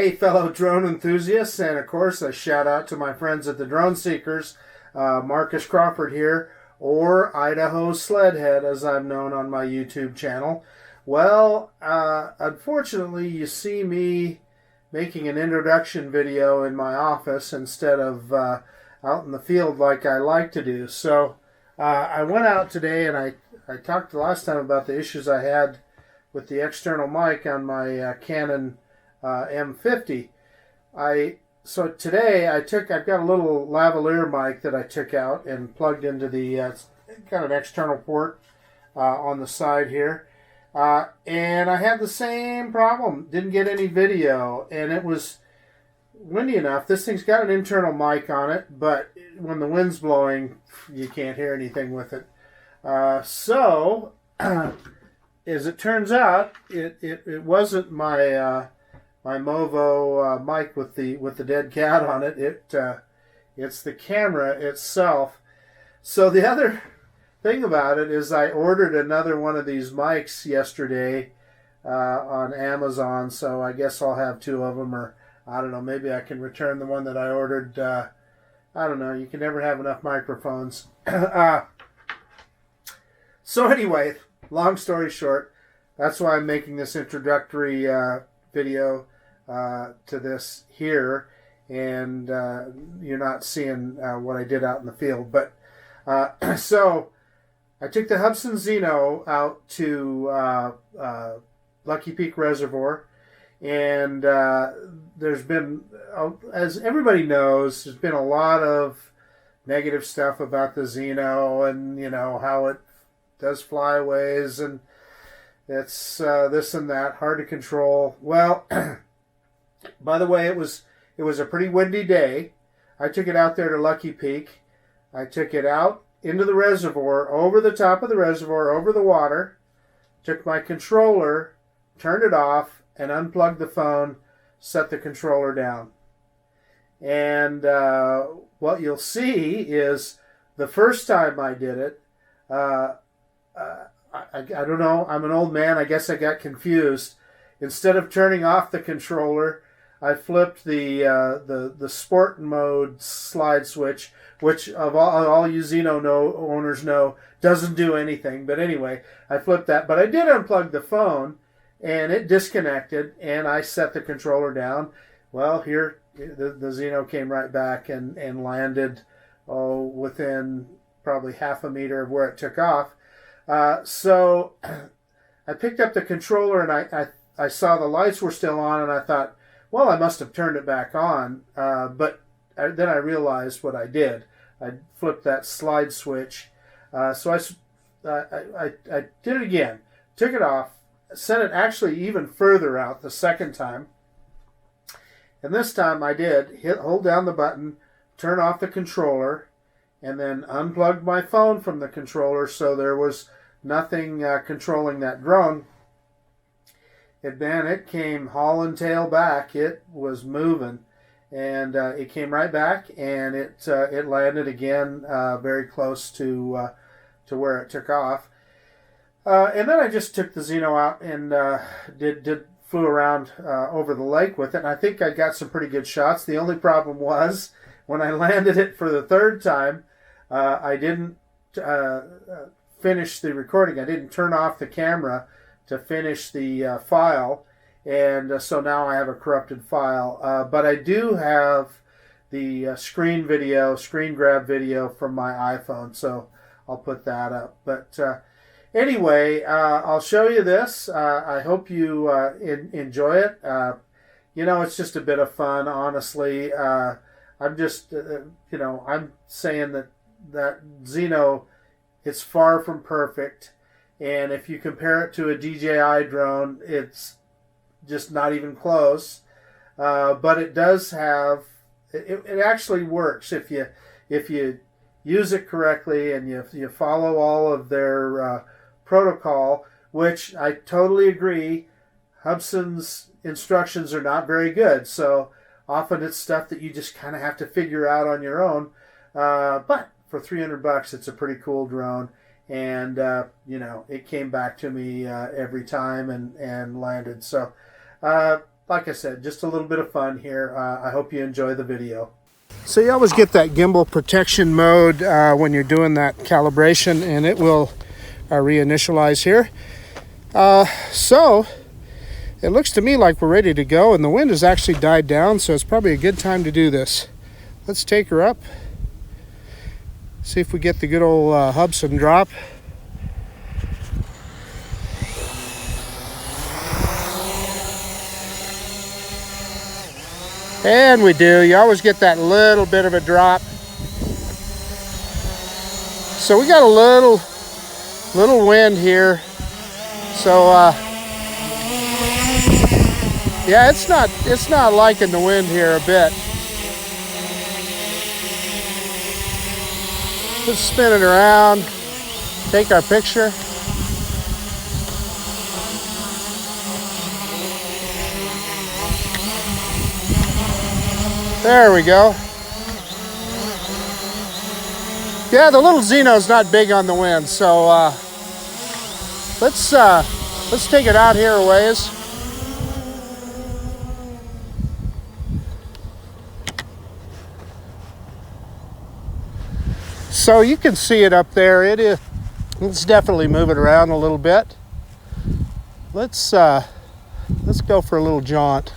Hey, fellow drone enthusiasts, and of course, a shout out to my friends at the Drone Seekers, Marcus Crawford here, or Idaho Sledhead, as I'm known on my YouTube channel. Well, unfortunately, you see me making an introduction video in my office instead of out in the field like I like to do. So I went out today and I talked last time about the issues I had with the external mic on my Canon M50. So today I've got a little lavalier mic that I took out and plugged into the kind of external port on the side here, and I had the same problem. Didn't get any video, and it was windy enough. This thing's got an internal mic on it, but when the wind's blowing, you can't hear anything with it. So as it turns out, it wasn't my my Movo mic with the dead cat on it. It's the camera itself. So the other thing about it is I ordered another one of these mics yesterday on Amazon. So I guess I'll have two of them, or I don't know. Maybe I can return the one that I ordered. I don't know. You can never have enough microphones. So anyway, long story short, that's why I'm making this introductory video to this here, and you're not seeing what I did out in the field. But so I took the Hubsan Zino out to Lucky Peak Reservoir, and there's been, as everybody knows, there's been a lot of negative stuff about the Zino, and you know how it does flyaways, and it's this and that, hard to control. Well, by the way, it was a pretty windy day. I took it out there to Lucky Peak. I took it out into the reservoir, over the top of the reservoir, over the water, took my controller, turned it off, and unplugged the phone, set the controller down. And what you'll see is the first time I did it, I don't know, I'm an old man, I guess I got confused. Instead of turning off the controller, I flipped the sport mode slide switch, which of all you Zino owners know doesn't do anything. But anyway, I flipped that. But I did unplug the phone, and it disconnected, and I set the controller down. Well, here the Zino came right back and landed within probably half a meter of where it took off. So I picked up the controller, and I saw the lights were still on, and I thought, well, I must have turned it back on. But then I realized what I did. I flipped that slide switch. So I did it again, took it off, sent it actually even further out the second time. And this time I did hold down the button, turn off the controller, and then unplugged my phone from the controller, so there was nothing controlling that drone. It came hauling tail back. It was moving, and it came right back, and it landed again very close to where it took off. And then I just took the Zino out and flew around over the lake with it, and I think I got some pretty good shots. The only problem was when I landed it for the third time, I didn't finish the recording. I didn't turn off the camera to finish the file, and so now I have a corrupted file. But I do have the screen grab video from my iPhone, so I'll put that up. But anyway, I'll show you this. I hope you enjoy it. You know, it's just a bit of fun, honestly. I'm just, I'm saying that Zino, it's far from perfect. And if you compare it to a DJI drone, it's just not even close. But it does have, it actually works if you use it correctly and you follow all of their protocol, which I totally agree. Hubsan's instructions are not very good. So often it's stuff that you just kind of have to figure out on your own. But for $300, it's a pretty cool drone. And, it came back to me every time and landed. So like I said, just a little bit of fun here. I hope you enjoy the video. So you always get that gimbal protection mode when you're doing that calibration, and it will reinitialize here. So it looks to me like we're ready to go, and the wind has actually died down, so it's probably a good time to do this. Let's take her up, see if we get the good old Hubsan drop. And we do. You always get that little bit of a drop. So we got a little wind here. So yeah, it's not liking the wind here a bit. Just spin it around, take our picture. There we go. Yeah, the little Zino's not big on the wind, so let's take it out here a ways. So you can see it up there. It's definitely moving around a little bit. Let's go for a little jaunt.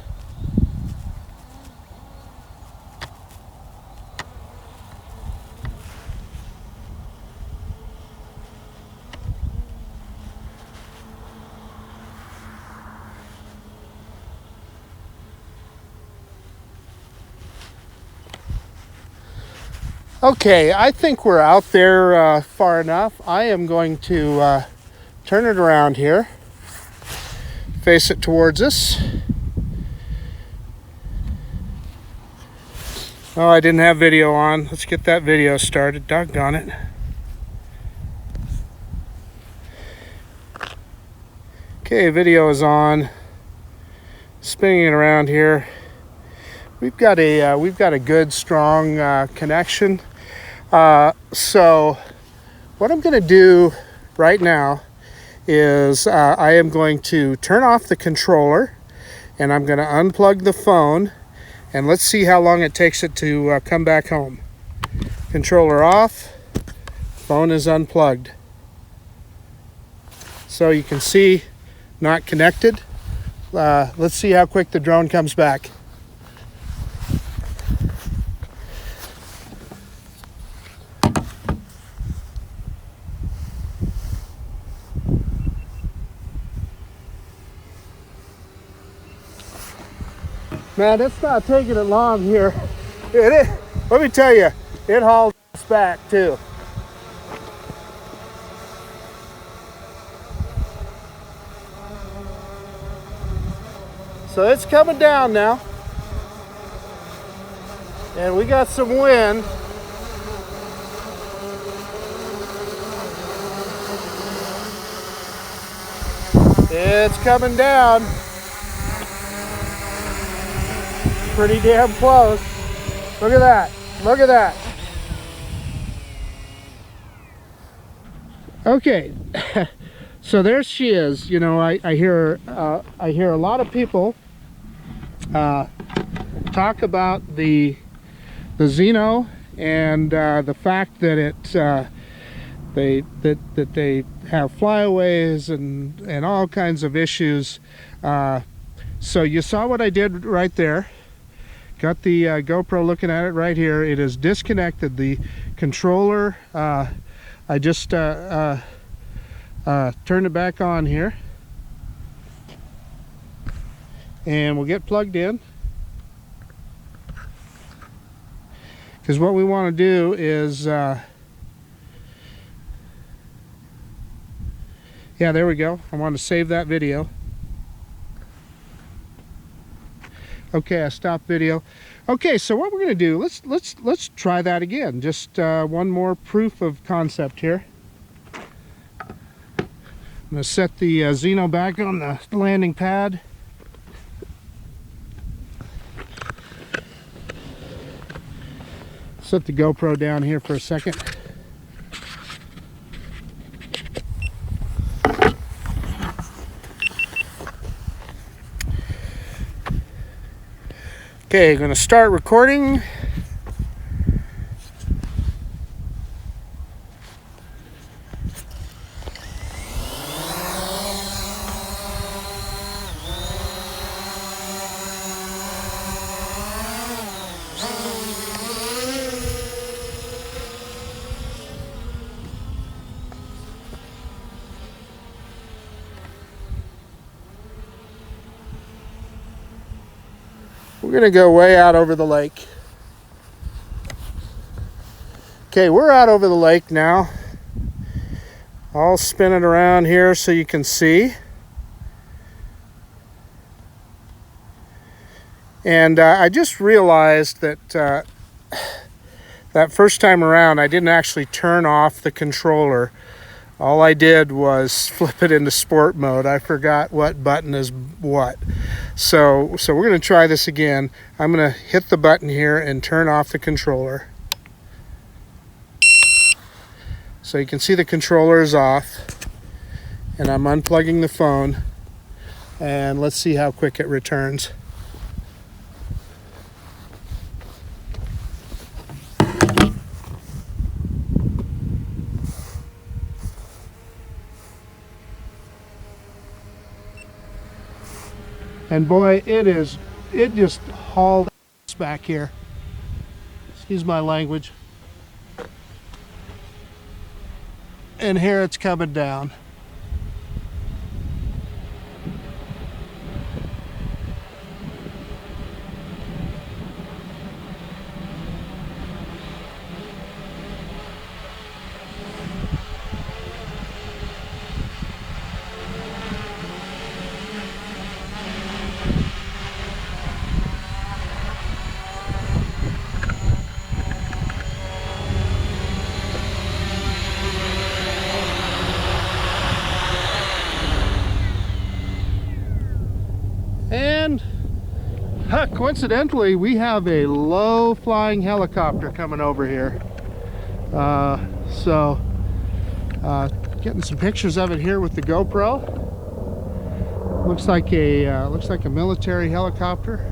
Okay, I think we're out there far enough. I am going to turn it around here, face it towards us. Oh, I didn't have video on. Let's get that video started. Doggone it. Okay, video is on. Spinning it around here. We've got a good strong connection. So what I'm going to do right now is I am going to turn off the controller, and I'm going to unplug the phone, and let's see how long it takes it to come back home. Controller off, phone is unplugged. So you can see not connected. Let's see how quick the drone comes back. Man, it's not taking it long here. Let me tell you, it hauled us back too. So it's coming down now. And we got some wind. It's coming down. Pretty damn close. Look at that. Look at that. Okay. So there she is. You know, I hear a lot of people talk about the Zino and the fact that they have flyaways and all kinds of issues. So you saw what I did right there. Got the GoPro looking at it right here. It is disconnected. The controller, I just turned it back on here. And we'll get plugged in. Because what we want to do is, yeah, there we go. I want to save that video. Okay, I stopped video. Okay, so what we're going to do, let's try that again. Just one more proof of concept here. I'm going to set the Zino back on the landing pad. Set the GoPro down here for a second. Okay, going to start recording. We're going to go way out over the lake. Okay, we're out over the lake now. I'll spin it around here so you can see. And I just realized that that first time around I didn't actually turn off the controller. All I did was flip it into sport mode. I forgot what button is what. So we're going to try this again. I'm going to hit the button here and turn off the controller. So you can see the controller is off. And I'm unplugging the phone. And let's see how quick it returns. And boy, it just hauled ass back here. Excuse my language. And here it's coming down. And coincidentally, we have a low flying helicopter coming over here. Getting some pictures of it here with the GoPro. Looks like a military helicopter.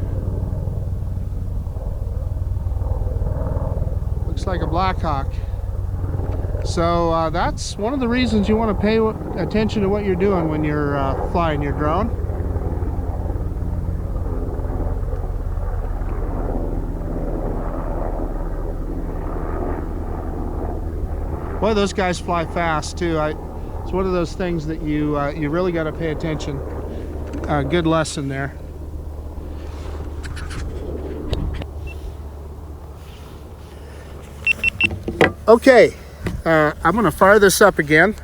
Looks like a Black Hawk. So that's one of the reasons you want to pay attention to what you're doing when you're flying your drone. Boy, those guys fly fast too. It's one of those things that you really got to pay attention. Good lesson there. Okay, I'm going to fire this up again.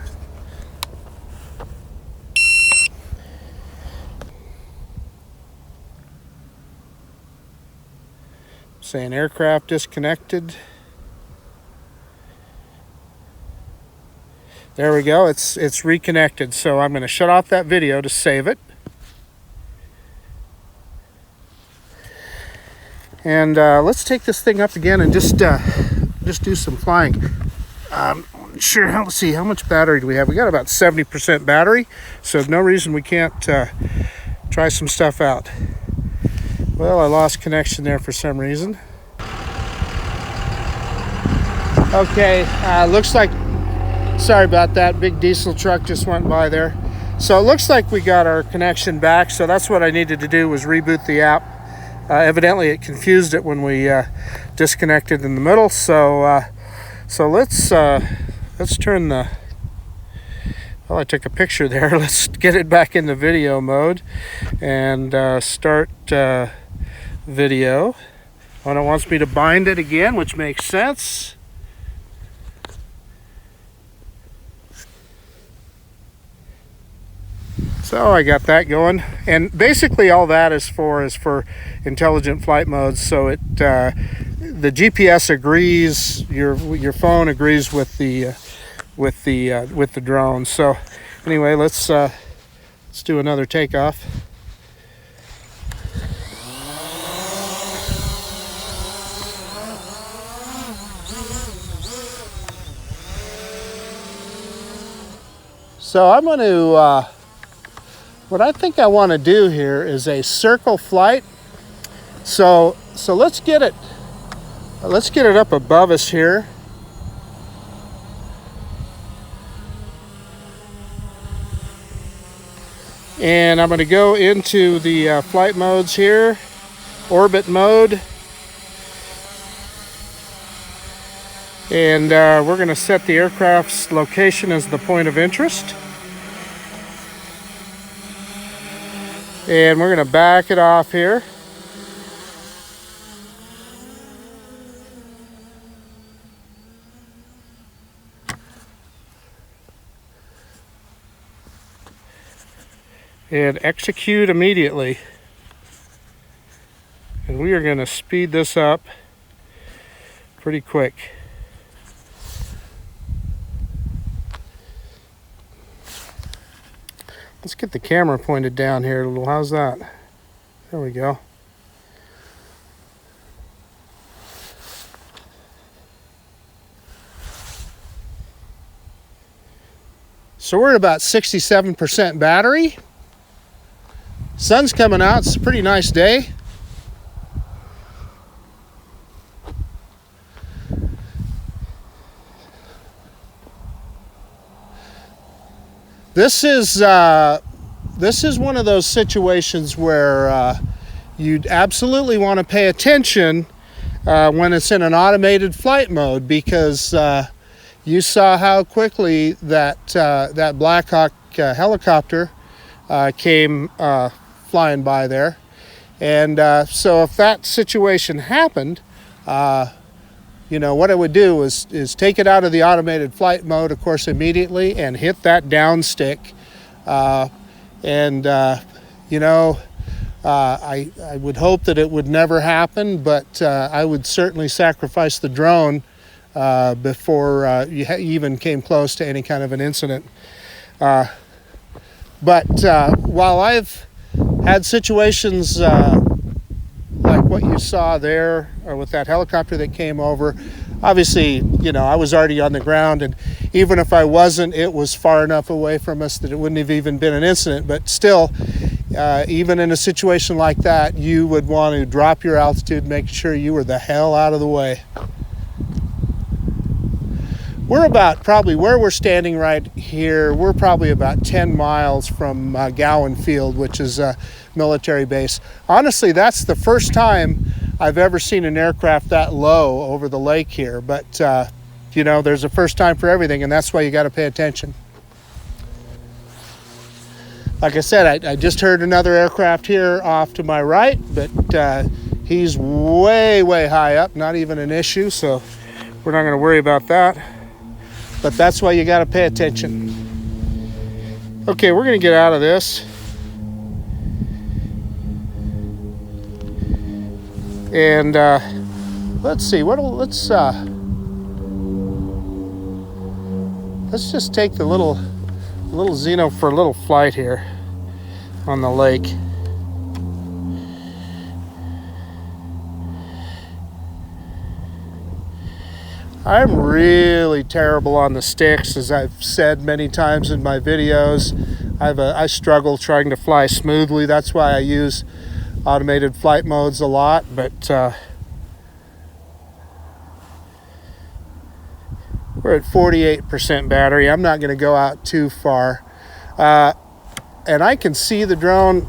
Saying aircraft disconnected. There we go, it's reconnected. So I'm going to shut off that video to save it. And let's take this thing up again and just do some flying. Sure, let's see, how much battery do we have? We got about 70% battery, so no reason we can't try some stuff out. Well, I lost connection there for some reason. Okay, looks like, sorry about that, big diesel truck just went by there. So it looks like we got our connection back, so that's what I needed to do was reboot the app. Evidently it confused it when we disconnected in the middle, so let's turn the, well, I took a picture there. Let's get it back into video mode and start video. And it wants me to bind it again, which makes sense. So I got that going, and basically all that is for intelligent flight modes. So it the GPS agrees, your phone agrees with the drone. So anyway, let's do another takeoff. So I'm going to what I think I want to do here is a circle flight. So So let's get it up above us here. And I'm going to go into the flight modes here, orbit mode. And we're going to set the aircraft's location as the point of interest. And we're going to back it off here. And execute immediately. And we are going to speed this up pretty quick. Let's get the camera pointed down here a little. How's that? There we go. So we're at about 67% battery. Sun's coming out. It's a pretty nice day. This is one of those situations where you'd absolutely want to pay attention when it's in an automated flight mode, because you saw how quickly that Black Hawk helicopter came flying by there. And so if that situation happened, you know, what I would do is take it out of the automated flight mode, of course, immediately, and hit that down stick. You know, I would hope that it would never happen, but I would certainly sacrifice the drone before you even came close to any kind of an incident. But while I've had situations like what you saw there, or with that helicopter that came over, obviously, you know, I was already on the ground, and even if I wasn't, it was far enough away from us that it wouldn't have even been an incident. But still, even in a situation like that, you would want to drop your altitude, make sure you were the hell out of the way. We're about, probably where we're standing right here, we're probably about 10 miles from Gowan Field, which is a military base. Honestly, that's the first time I've ever seen an aircraft that low over the lake here. But, you know, there's a first time for everything, and that's why you got to pay attention. Like I said, I just heard another aircraft here off to my right, but he's way, way high up, not even an issue, so we're not going to worry about that. But that's why you got to pay attention. Okay, we're going to get out of this. And let's see, let's just take the little Zino for a little flight here on the lake. I'm really terrible on the sticks, as I've said many times in my videos. I struggle trying to fly smoothly. That's why I use automated flight modes a lot. But we're at 48% battery. I'm not going to go out too far. And I can see the drone.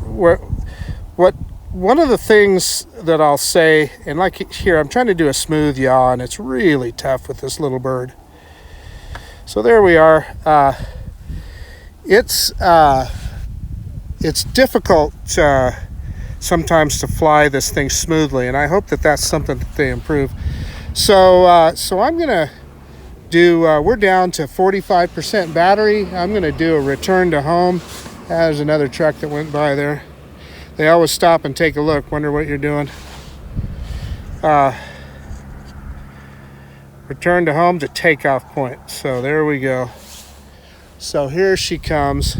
One of the things that I'll say, and like here, I'm trying to do a smooth yaw, and it's really tough with this little bird. So there we are. It's difficult sometimes to fly this thing smoothly, and I hope that that's something that they improve. So I'm gonna do. We're down to 45% battery. I'm gonna do a return to home. There's another truck that went by there. They always stop and take a look, wonder what you're doing. Return to home to takeoff point. So there we go. So here she comes.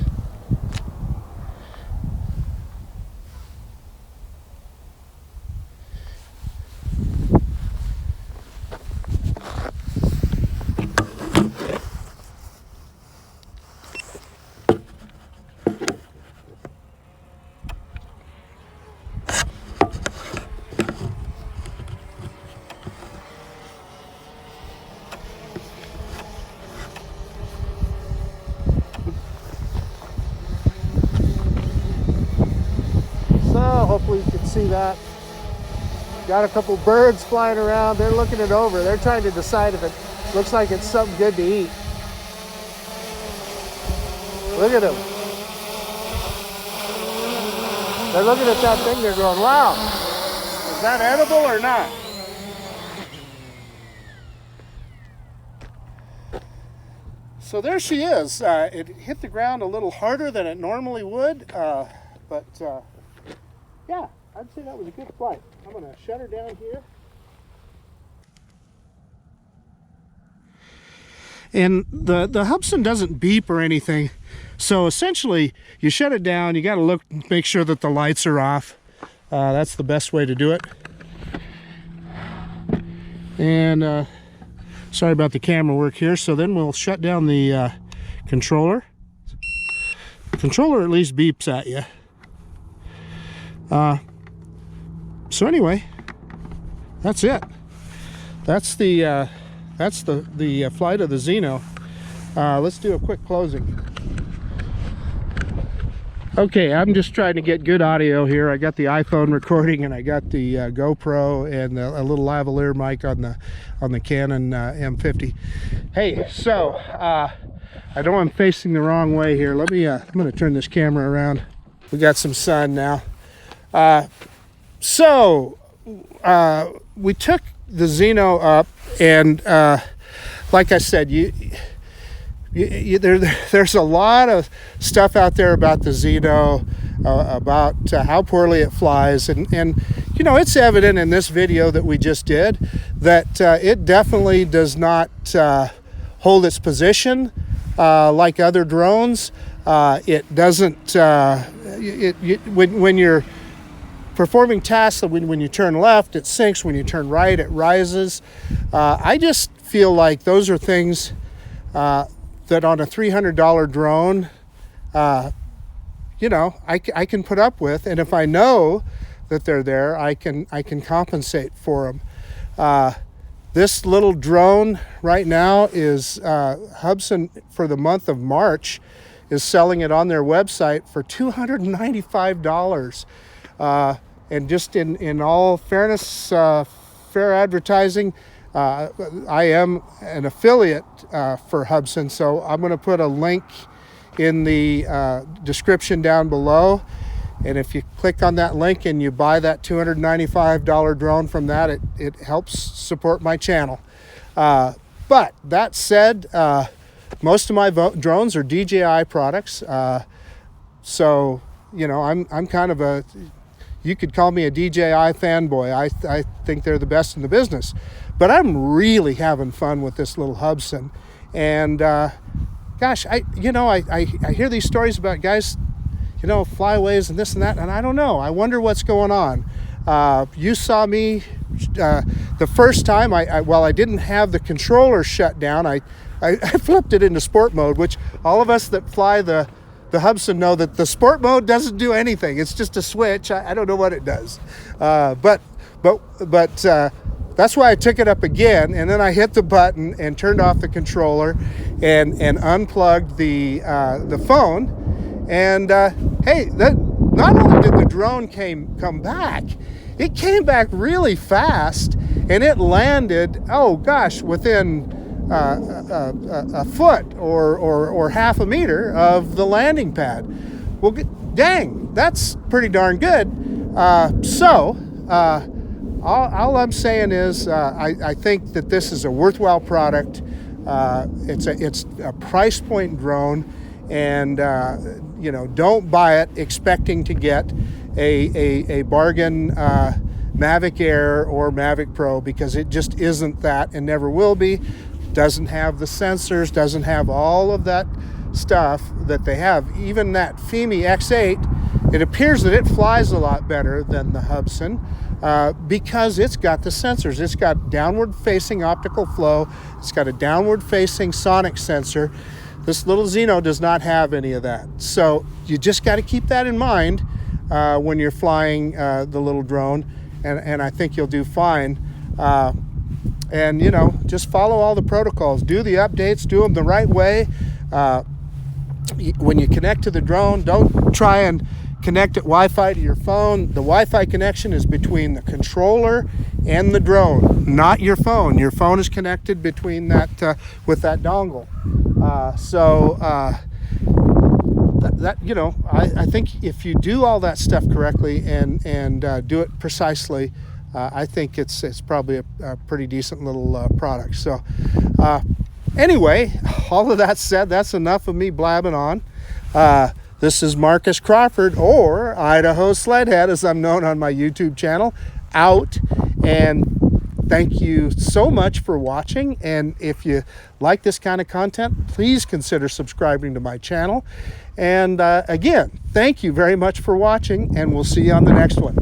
hopefully you can see that. Got a couple birds flying around. They're looking it over. They're trying to decide if it looks like it's something good to eat. Look at them. They're looking at that thing. They're going, wow, is that edible or not? So there she is. It hit the ground a little harder than it normally would, but yeah, I'd say that was a good flight. I'm going to shut her down here. And the Hubsan doesn't beep or anything, so essentially you shut it down. You got to look, make sure that the lights are off. That's the best way to do it. And sorry about the camera work here. So then we'll shut down the controller. The controller at least beeps at you. So anyway, that's it. That's the flight of the Zino. Let's do a quick closing. Okay, I'm just trying to get good audio here. I got the iPhone recording, and I got the GoPro and a little lavalier mic on the Canon M50. Hey, so I know I'm facing the wrong way here. Let me. I'm going to turn this camera around. We got some sun now. So we took the Zino up, and like I said, there's a lot of stuff out there about the Zino, about how poorly it flies, and you know, it's evident in this video that we just did that it definitely does not hold its position like other drones. It doesn't. When you're performing tasks, when you turn left, it sinks. When you turn right, it rises. I just feel like those are things that on a $300 drone, you know, I can put up with, and if I know that they're there, I can compensate for them. This little drone right now is Hubsan, for the month of March, is selling it on their website for $295. And just in all fairness, fair advertising, I am an affiliate for Hubsan, so I'm going to put a link in the description down below, and if you click on that link and you buy that $295 drone from that, it helps support my channel. But that said, most of my drones are DJI products, so you know, I'm kind of a, you could call me a DJI fanboy. I think they're the best in the business. But I'm really having fun with this little Hubsan. And gosh, I hear these stories about guys, you know, flyways and this and that, and I don't know. I wonder what's going on. You saw me the first time, while I didn't have the controller shut down, I flipped it into sport mode, which all of us that fly the Hubsan know that the sport mode doesn't do anything. It's just a switch. I don't know what it does. But that's why I took it up again, and then I hit the button and turned off the controller and unplugged the phone. And hey, not only did the drone come back, it came back really fast, and it landed, oh gosh, within a foot or half a meter of the landing pad. Well, dang, that's pretty darn good. All I'm saying is I think that this is a worthwhile product. It's a price point drone, and you know, don't buy it expecting to get a bargain Mavic Air or Mavic Pro, because it just isn't that and never will be. Doesn't have the sensors, doesn't have all of that stuff that they have. Even that FIMI X8, it appears that it flies a lot better than the Hubsan because it's got the sensors. It's got downward facing optical flow. It's got a downward facing sonic sensor. This little Zino does not have any of that. So you just got to keep that in mind when you're flying the little drone, and I think you'll do fine. And you know, just follow all the protocols, do the updates, do them the right way. When you connect to the drone, don't try and connect it Wi-Fi to your phone. The Wi-Fi connection is between the controller and the drone, not your phone. Your phone is connected between that with that dongle. That you know, I think if you do all that stuff correctly and do it precisely, I think it's probably a pretty decent little product. So anyway, all of that said, that's enough of me blabbing on. This is Marcus Crawford, or Idaho Sledhead, as I'm known on my YouTube channel, out. And thank you so much for watching. And if you like this kind of content, please consider subscribing to my channel. And again, thank you very much for watching, and we'll see you on the next one.